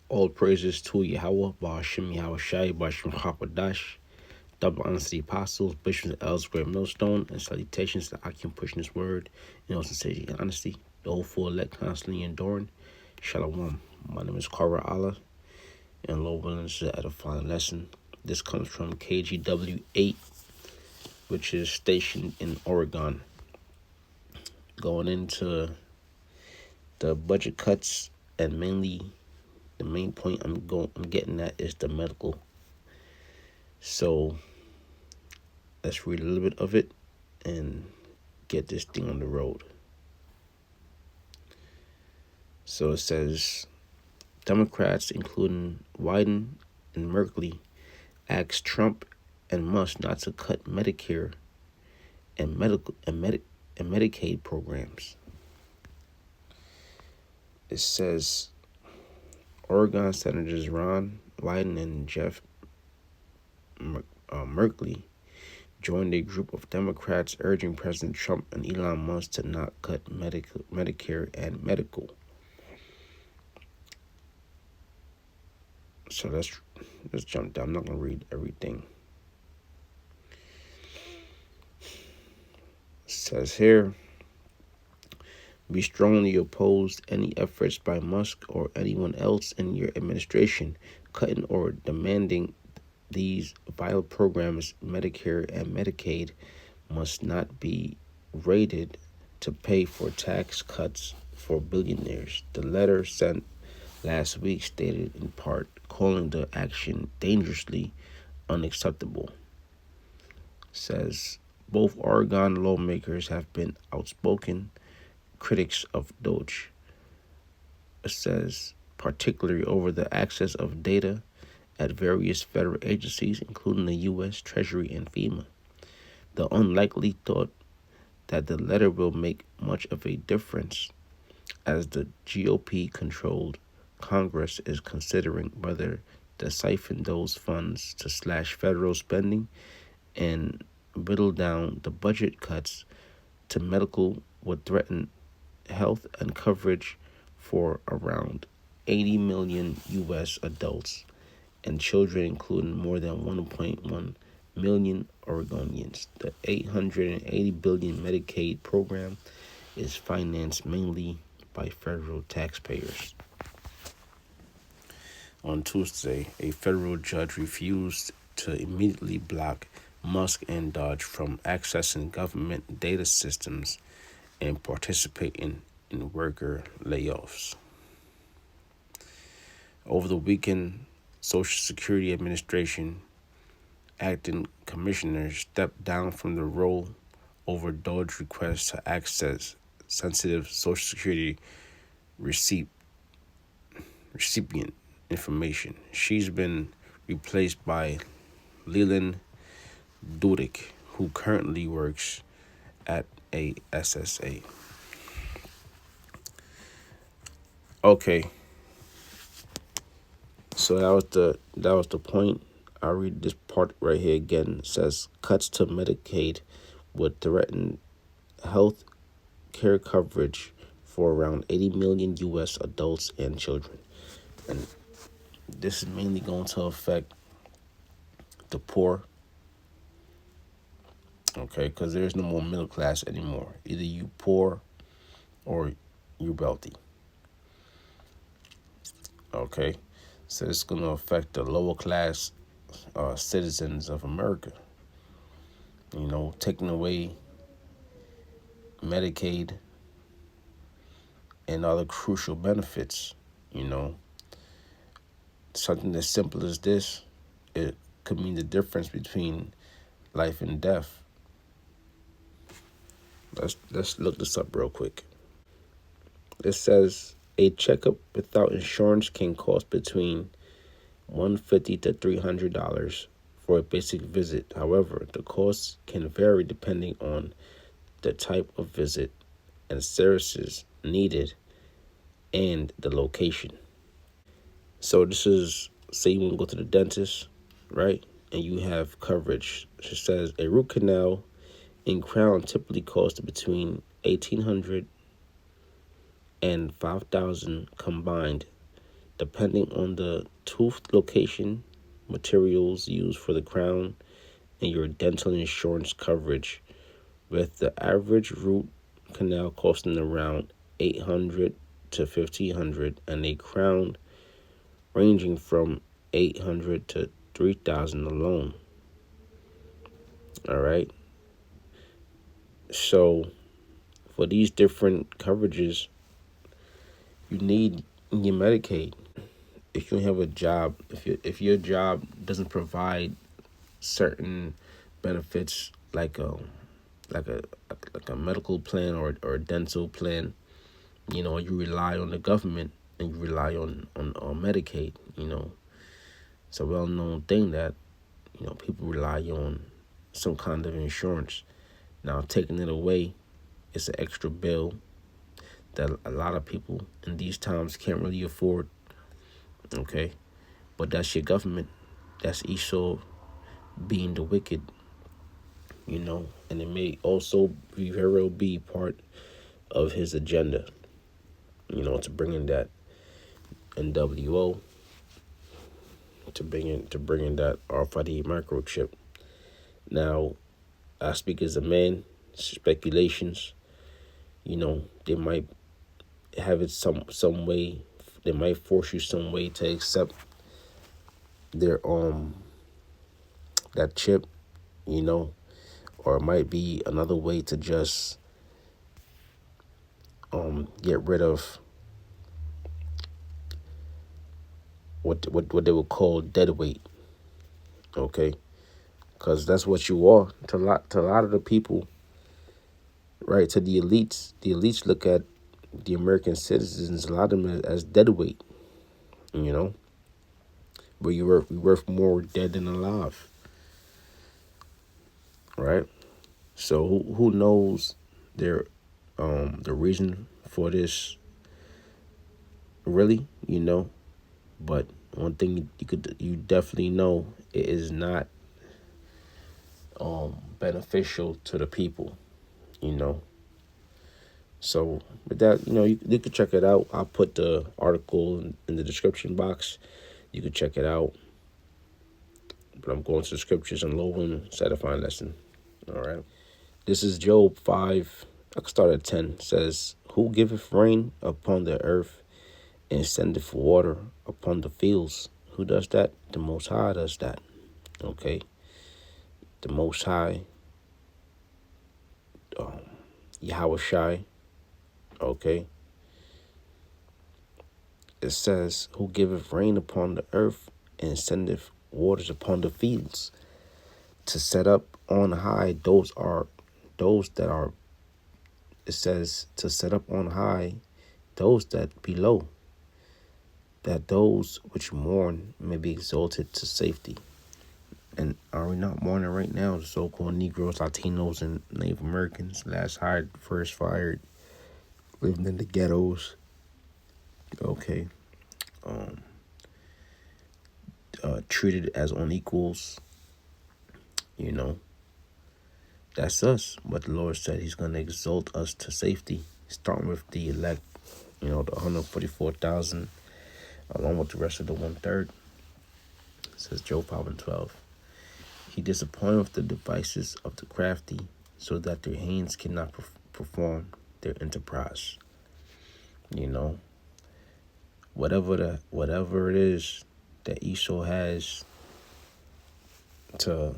All praises to Yahweh, Ba'ashem Yahweh Shai, Ba'ashem Hakwadash, double honors to the apostles, bishops, and elders, great millstone, and salutations to Akim pushing his word in all sincerity and honesty, the whole full elect constantly enduring. Shalom. My name is Kara Allah, and Lord willing, this is an edifying lesson. This comes from KGW 8, which is stationed in Oregon. Going into the budget cuts, and mainly the main point I'm getting at is the medical. So let's read a little bit of it and get this thing on the road. So it says, Democrats, including Wyden and Merkley, asked Trump and Musk not to cut Medicare and Medicaid programs. It says, Oregon Senators Ron Wyden and Jeff Merkley joined a group of Democrats urging President Trump and Elon Musk to not cut Medicare and medical. So let's jump down. I'm not going to read everything. It says here, we strongly oppose any efforts by Musk or anyone else in your administration cutting or demanding these vital programs. Medicare and Medicaid must not be rated to pay for tax cuts for billionaires. The letter sent last week stated in part, calling the action dangerously unacceptable. It says both Oregon lawmakers have been outspoken critics of Doge. It says particularly over the access of data at various federal agencies, including the U.S. Treasury and FEMA. The unlikely thought that the letter will make much of a difference, as the GOP-controlled Congress is considering whether to siphon those funds to slash federal spending and whittle down the budget cuts to medical would threaten health and coverage for around 80 million U.S. adults and children, including more than 1.1 million Oregonians. The $880 billion Medicaid program is financed mainly by federal taxpayers. On Tuesday, a federal judge refused to immediately block Musk and Doge from accessing government data systems and participating in worker layoffs. Over the weekend, Social Security Administration acting commissioners stepped down from the role over Doge's request to access sensitive Social Security recipient information. She's been replaced by Leland Dudick, who currently works at a SSA. Okay. So that was the point. I'll read this part right here again. It says cuts to Medicaid would threaten health care coverage for around 80 million U.S. adults and children. And this is mainly going to affect the poor. Okay, because there's no more middle class anymore. Either you poor or you wealthy. Okay, so it's going to affect the lower class citizens of America. You know, taking away Medicaid and other crucial benefits. You know, something as simple as this, it could mean the difference between life and death. Let's look this up real quick. It says a checkup without insurance can cost between $150 to $300 for a basic visit. However, the cost can vary depending on the type of visit and services needed and the location. So this is, say you want to go to the dentist, right? And you have coverage. It says a root canal in Crown typically costs between $1,800 and $5,000 combined depending on the tooth location, materials used for the crown, and your dental insurance coverage, with the average root canal costing around $800 to $1,500, and a crown ranging from $800 to $3,000 alone. All right. So for these different coverages, you need your Medicaid. If you don't have a job, if your job doesn't provide certain benefits like a like a medical plan or a dental plan, you rely on the government and you rely on Medicaid. It's a well known thing that people rely on some kind of insurance. Now taking it away, it's an extra bill that a lot of people in these times can't really afford. Okay, but that's your government. That's Esau being the wicked. And it may also very well be part of his agenda. To bring in that NWO, to bring in that RFID microchip. Now, I speak as a man. Speculations. They might have it some way. They might force you some way to accept their that chip. Or it might be another way to just get rid of what they would call dead weight. Okay, because that's what you are to a lot of the people, right? To the elites. The elites look at the American citizens, a lot of them, as dead weight. But we worth more dead than alive, right? So who knows their the reason for this, really, But one thing you definitely know, it is not beneficial to the people, you know. So with that, you could check it out. I'll put the article in the description box. You could check it out. But I'm going to the scriptures and lowing satisfying lesson. All right. This is Job 5. I could start at 10. It says, "Who giveth rain upon the earth and sendeth water upon the fields?" Who does that? The Most High does that. Okay. The Most High, Yahweh Shai. Okay. It says, "Who giveth rain upon the earth and sendeth waters upon the fields, to set up on high those that are," it says, "to set up on high those that below, that those which mourn may be exalted to safety." And are we not mourning right now? The so-called Negroes, Latinos, and Native Americans, last hired, first fired, living in the ghettos. Okay. Treated as unequals. That's us. But the Lord said He's going to exalt us to safety, starting with the elect, the 144,000, along with the rest of the 1/3. It says Job 5:12. "He disappointeth the devices of the crafty, so that their hands cannot perform their enterprise." Whatever it is that Esau has to,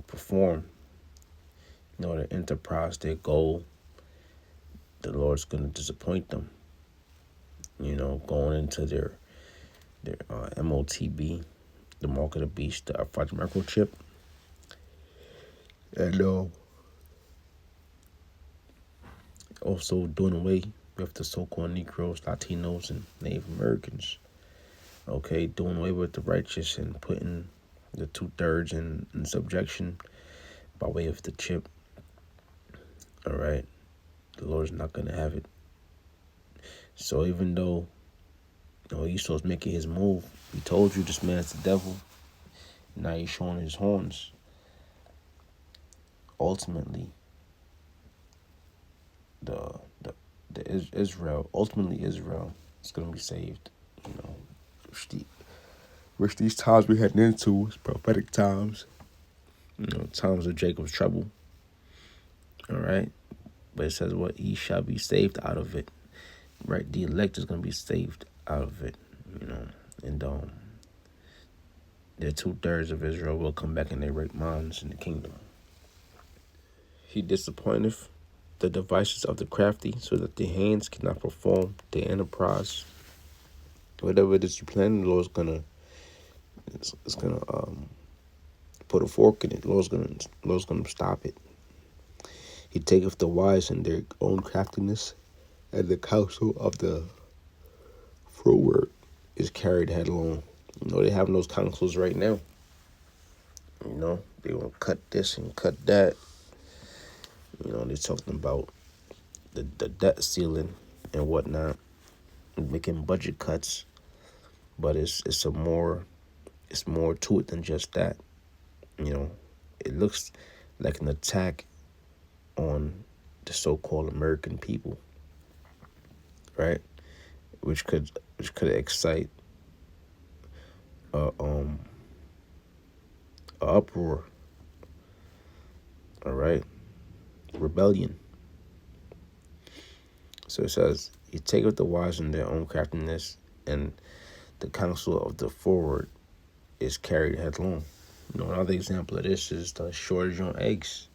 perform, their enterprise, their goal, the Lord's going to disappoint them. Going into their MOTB, the mark of the beast, the Alpha microchip, and also doing away with the so-called Negroes, Latinos, and Native Americans. Okay, doing away with the righteous and putting the 2/3 in subjection by way of the chip. All right, the Lord's not going to have it. So even though Esau's making his move, he told you this man's the devil. Now he's showing his horns. Ultimately, Israel, is going to be saved. You know, which these times we're heading into is prophetic times. You know, times of Jacob's trouble. All right. But it says what? He shall be saved out of it. Right? The elect is going to be saved out of it. You know, and the 2/3 of Israel will come back in their right minds in the kingdom. He disappointeth the devices of the crafty, so that their hands cannot perform their enterprise. Whatever it is you plan, the Lord's gonna it's gonna put a fork in it. Lord's gonna stop it. He taketh the wise in their own craftiness, and the counsel of the froward is carried headlong. You know, they have those counsels right now. You know, they want to cut this and cut that. You know, they're talking about the debt ceiling and whatnot, making budget cuts. But it's more to it than just that. You know, it looks like an attack on the so-called American people, right? Which could excite a uproar. All right, rebellion. So it says, "He taketh the wise in their own craftiness, and the counsel of the forward is carried headlong." You know, another example of this is the shortage on eggs.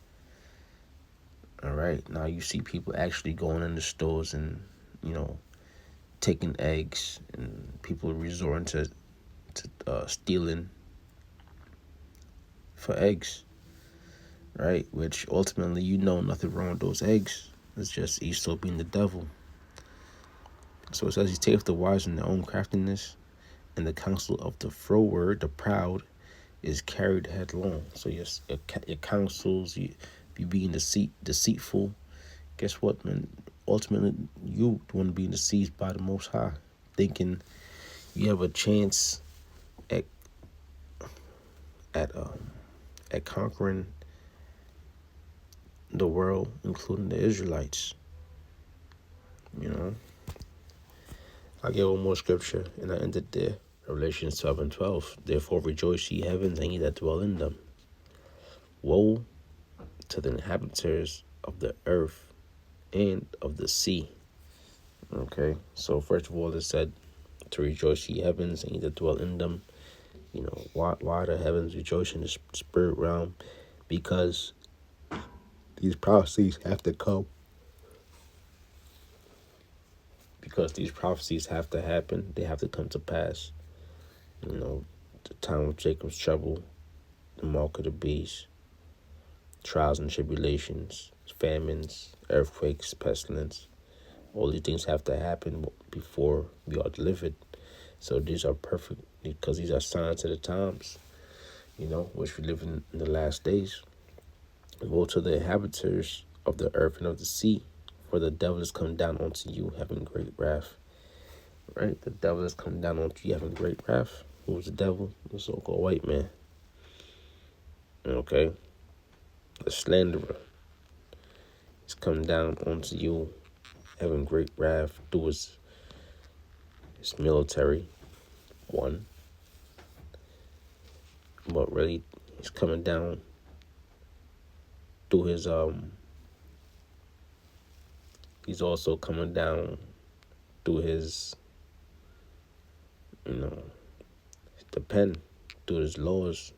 All right, now you see people actually going in the stores and, you know, taking eggs, and people resorting to stealing for eggs, right? Which ultimately, you know, nothing wrong with those eggs. It's just Esau being the devil. So it says, "He taketh the wise in their own craftiness, and the counsel of the froward, the proud, is carried headlong." So your counsels, you being deceitful. Guess what, man? Ultimately, you want to be deceived by the Most High, thinking you have a chance at at um at conquering the world, including the Israelites. You know, I give one more scripture, and I ended there. Revelation 12:12. "Therefore rejoice, ye heavens, and ye that dwell in them. Woe to the inhabitants of the earth and of the sea." Okay, so first of all, it said to rejoice, ye heavens, and ye that dwell in them. You know, why the heavens rejoice in the spirit realm? Because these prophecies have to come. Because these prophecies have to happen. They have to come to pass. You know, the time of Jacob's trouble, the mark of the beast, trials and tribulations, famines, earthquakes, pestilence. All these things have to happen before we are delivered. So these are perfect, because these are signs of the times, you know, which we live in the last days. Woe to the inhabitants of the earth and of the sea, for the devil is come down unto you, having great wrath. Right? The devil is come down unto you, having great wrath. Who was the devil? The so-called white man. Okay? The slanderer. He's come down unto you, having great wrath through his military. One. But really, he's coming down through his he's also coming down through his, you know, the pen, through his laws,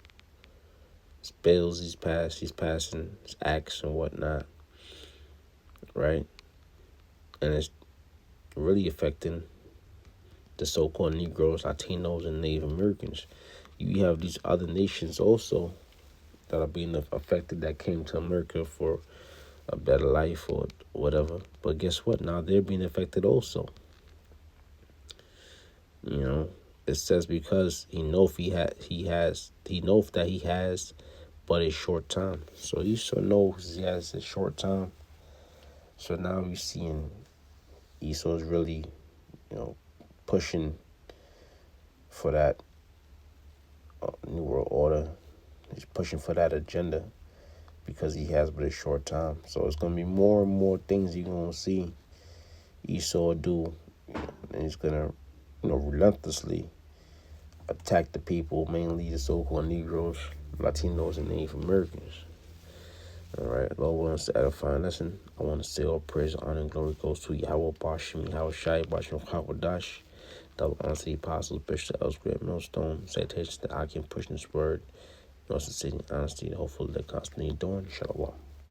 his bills he's passing, his acts and whatnot, right? And it's really affecting the so-called Negroes, Latinos, and Native Americans. You have these other nations also that are being affected, that came to America for a better life or whatever. But guess what? Now they're being affected also. You know, it says because he knows that he has but a short time. So Esau knows he has a short time. So now we're seeing Esau's really, you know, pushing for that New World Order. He's pushing for that agenda because he has but a short time. So it's going to be more and more things you're going to see Esau do, and he's gonna, relentlessly attack the people, mainly the so-called Negroes, Latinos, and Native Americans. All right, Lord willing, to edifying lesson. I want to say all praise, honor, and glory goes to Yahweh, Bashim, Yahweh Shai, Bashim, Hakodash. Double honor to the apostles, Bishop Elsgrave, Millstone, citation that I can push this word. Also, sitting honesty, hopefully, they're constantly doing. Shalom.